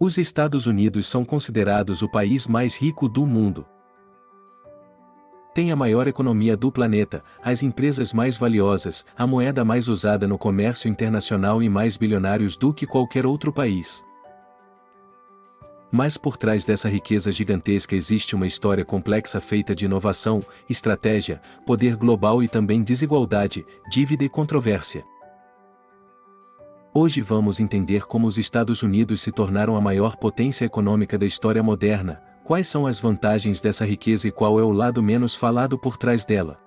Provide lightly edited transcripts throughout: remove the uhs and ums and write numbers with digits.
Os Estados Unidos são considerados o país mais rico do mundo. Tem a maior economia do planeta, as empresas mais valiosas, a moeda mais usada no comércio internacional e mais bilionários do que qualquer outro país. Mas por trás dessa riqueza gigantesca existe uma história complexa feita de inovação, estratégia, poder global e também desigualdade, dívida e controvérsia. Hoje vamos entender como os Estados Unidos se tornaram a maior potência econômica da história moderna, quais são as vantagens dessa riqueza e qual é o lado menos falado por trás dela.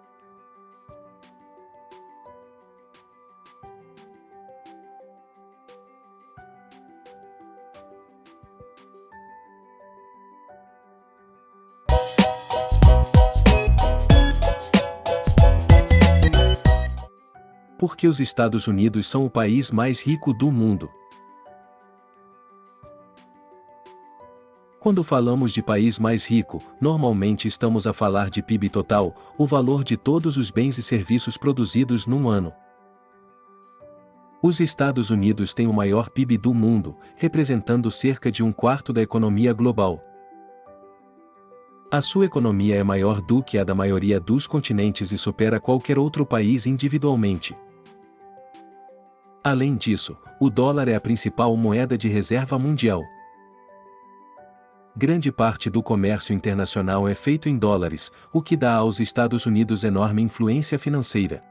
Por que os Estados Unidos são o país mais rico do mundo? Quando falamos de país mais rico, normalmente estamos a falar de PIB total, o valor de todos os bens e serviços produzidos num ano. Os Estados Unidos têm o maior PIB do mundo, representando cerca de 1/4 da economia global. A sua economia é maior do que a da maioria dos continentes e supera qualquer outro país individualmente. Além disso, o dólar é a principal moeda de reserva mundial. Grande parte do comércio internacional é feito em dólares, o que dá aos Estados Unidos enorme influência financeira.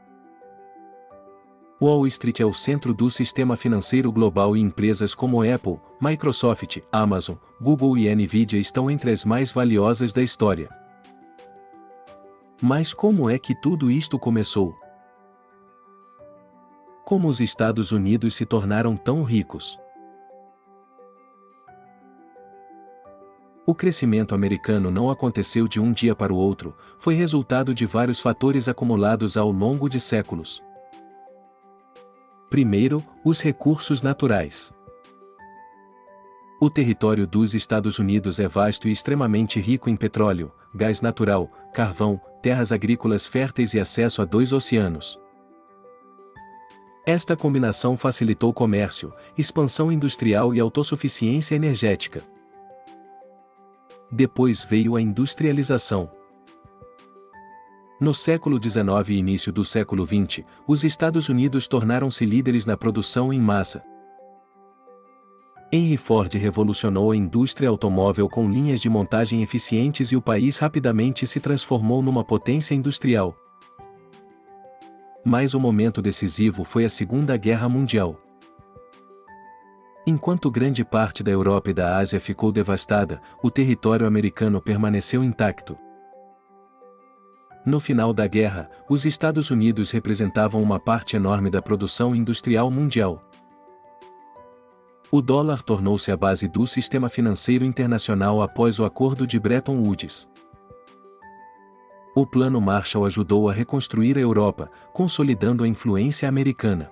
Wall Street é o centro do sistema financeiro global e empresas como Apple, Microsoft, Amazon, Google e Nvidia estão entre as mais valiosas da história. Mas como é que tudo isto começou? Como os Estados Unidos se tornaram tão ricos? O crescimento americano não aconteceu de um dia para o outro, foi resultado de vários fatores acumulados ao longo de séculos. Primeiro, os recursos naturais. O território dos Estados Unidos é vasto e extremamente rico em petróleo, gás natural, carvão, terras agrícolas férteis e acesso a 2 oceanos. Esta combinação facilitou comércio, expansão industrial e autossuficiência energética. Depois veio a industrialização. No século XIX e início do século XX, os Estados Unidos tornaram-se líderes na produção em massa. Henry Ford revolucionou a indústria automóvel com linhas de montagem eficientes e o país rapidamente se transformou numa potência industrial. Mas o momento decisivo foi a Segunda Guerra Mundial. Enquanto grande parte da Europa e da Ásia ficou devastada, o território americano permaneceu intacto. No final da guerra, os Estados Unidos representavam uma parte enorme da produção industrial mundial. O dólar tornou-se a base do sistema financeiro internacional após o Acordo de Bretton Woods. O Plano Marshall ajudou a reconstruir a Europa, consolidando a influência americana.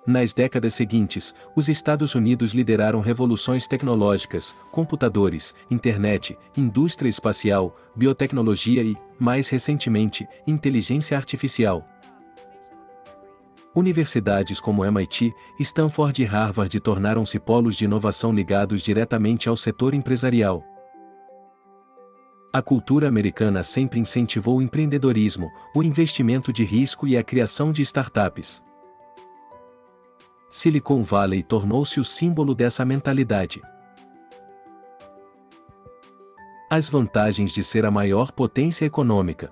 Nas décadas seguintes, os Estados Unidos lideraram revoluções tecnológicas, computadores, internet, indústria espacial, biotecnologia e, mais recentemente, inteligência artificial. Universidades como MIT, Stanford e Harvard tornaram-se polos de inovação ligados diretamente ao setor empresarial. A cultura americana sempre incentivou o empreendedorismo, o investimento de risco e a criação de startups. Silicon Valley tornou-se o símbolo dessa mentalidade. As vantagens de ser a maior potência econômica.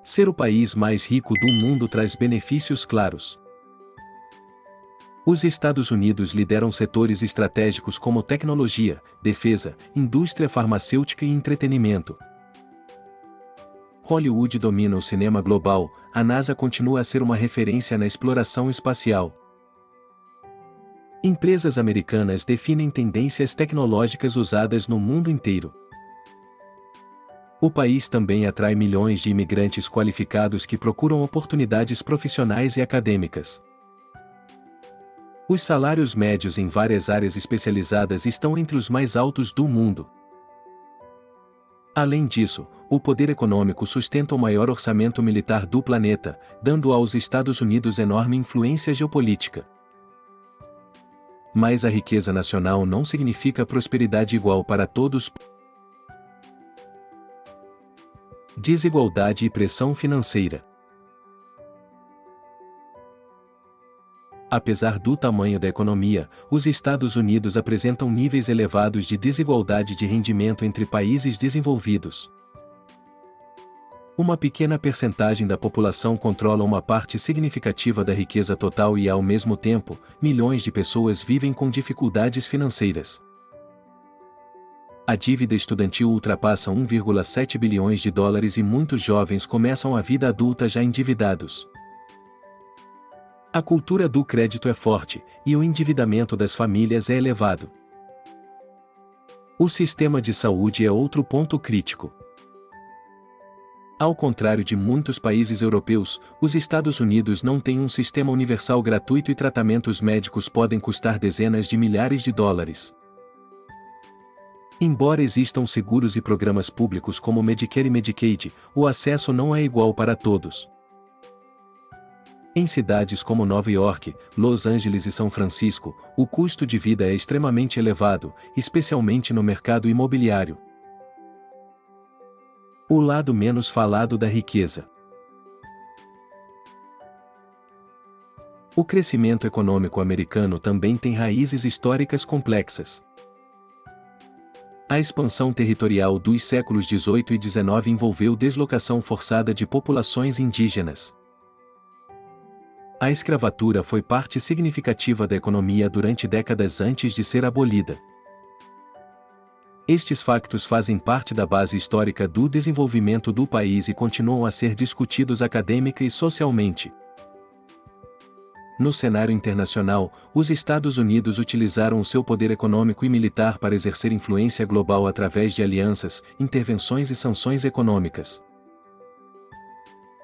Ser o país mais rico do mundo traz benefícios claros. Os Estados Unidos lideram setores estratégicos como tecnologia, defesa, indústria farmacêutica e entretenimento. Hollywood domina o cinema global, a NASA continua a ser uma referência na exploração espacial. Empresas americanas definem tendências tecnológicas usadas no mundo inteiro. O país também atrai milhões de imigrantes qualificados que procuram oportunidades profissionais e acadêmicas. Os salários médios em várias áreas especializadas estão entre os mais altos do mundo. Além disso, o poder econômico sustenta o maior orçamento militar do planeta, dando aos Estados Unidos enorme influência geopolítica. Mas a riqueza nacional não significa prosperidade igual para todos. Desigualdade e pressão financeira. Apesar do tamanho da economia, os Estados Unidos apresentam níveis elevados de desigualdade de rendimento entre países desenvolvidos. Uma pequena percentagem da população controla uma parte significativa da riqueza total e, ao mesmo tempo, milhões de pessoas vivem com dificuldades financeiras. A dívida estudantil ultrapassa 1,7 bilhões de dólares e muitos jovens começam a vida adulta já endividados. A cultura do crédito é forte, e o endividamento das famílias é elevado. O sistema de saúde é outro ponto crítico. Ao contrário de muitos países europeus, os Estados Unidos não têm um sistema universal gratuito e tratamentos médicos podem custar dezenas de milhares de dólares. Embora existam seguros e programas públicos como Medicare e Medicaid, o acesso não é igual para todos. Em cidades como Nova York, Los Angeles e São Francisco, o custo de vida é extremamente elevado, especialmente no mercado imobiliário. O lado menos falado da riqueza. O crescimento econômico americano também tem raízes históricas complexas. A expansão territorial dos séculos XVIII e XIX envolveu deslocação forçada de populações indígenas. A escravatura foi parte significativa da economia durante décadas antes de ser abolida. Estes factos fazem parte da base histórica do desenvolvimento do país e continuam a ser discutidos acadêmica e socialmente. No cenário internacional, os Estados Unidos utilizaram o seu poder econômico e militar para exercer influência global através de alianças, intervenções e sanções econômicas.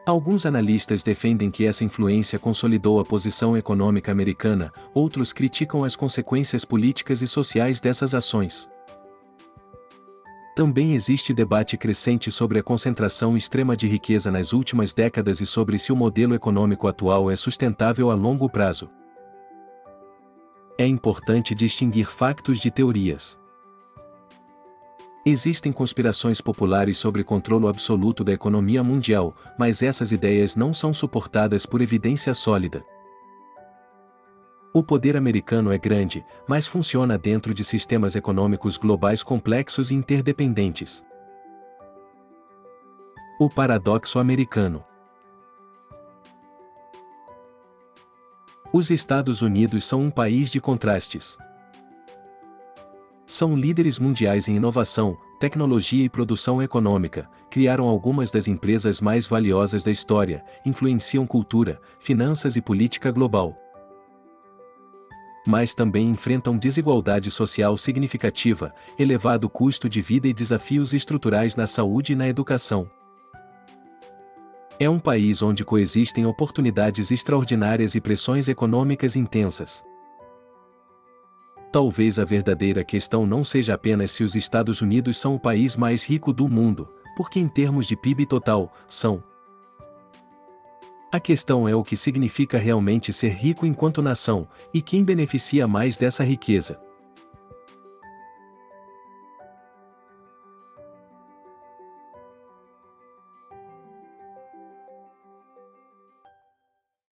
Alguns analistas defendem que essa influência consolidou a posição econômica americana, outros criticam as consequências políticas e sociais dessas ações. Também existe debate crescente sobre a concentração extrema de riqueza nas últimas décadas e sobre se o modelo econômico atual é sustentável a longo prazo. É importante distinguir factos de teorias. Existem conspirações populares sobre controle absoluto da economia mundial, mas essas ideias não são suportadas por evidência sólida. O poder americano é grande, mas funciona dentro de sistemas econômicos globais complexos e interdependentes. O paradoxo americano. Os Estados Unidos são um país de contrastes. São líderes mundiais em inovação, tecnologia e produção econômica, criaram algumas das empresas mais valiosas da história, influenciam cultura, finanças e política global. Mas também enfrentam desigualdade social significativa, elevado custo de vida e desafios estruturais na saúde e na educação. É um país onde coexistem oportunidades extraordinárias e pressões econômicas intensas. Talvez a verdadeira questão não seja apenas se os Estados Unidos são o país mais rico do mundo, porque em termos de PIB total, são. A questão é o que significa realmente ser rico enquanto nação, e quem beneficia mais dessa riqueza.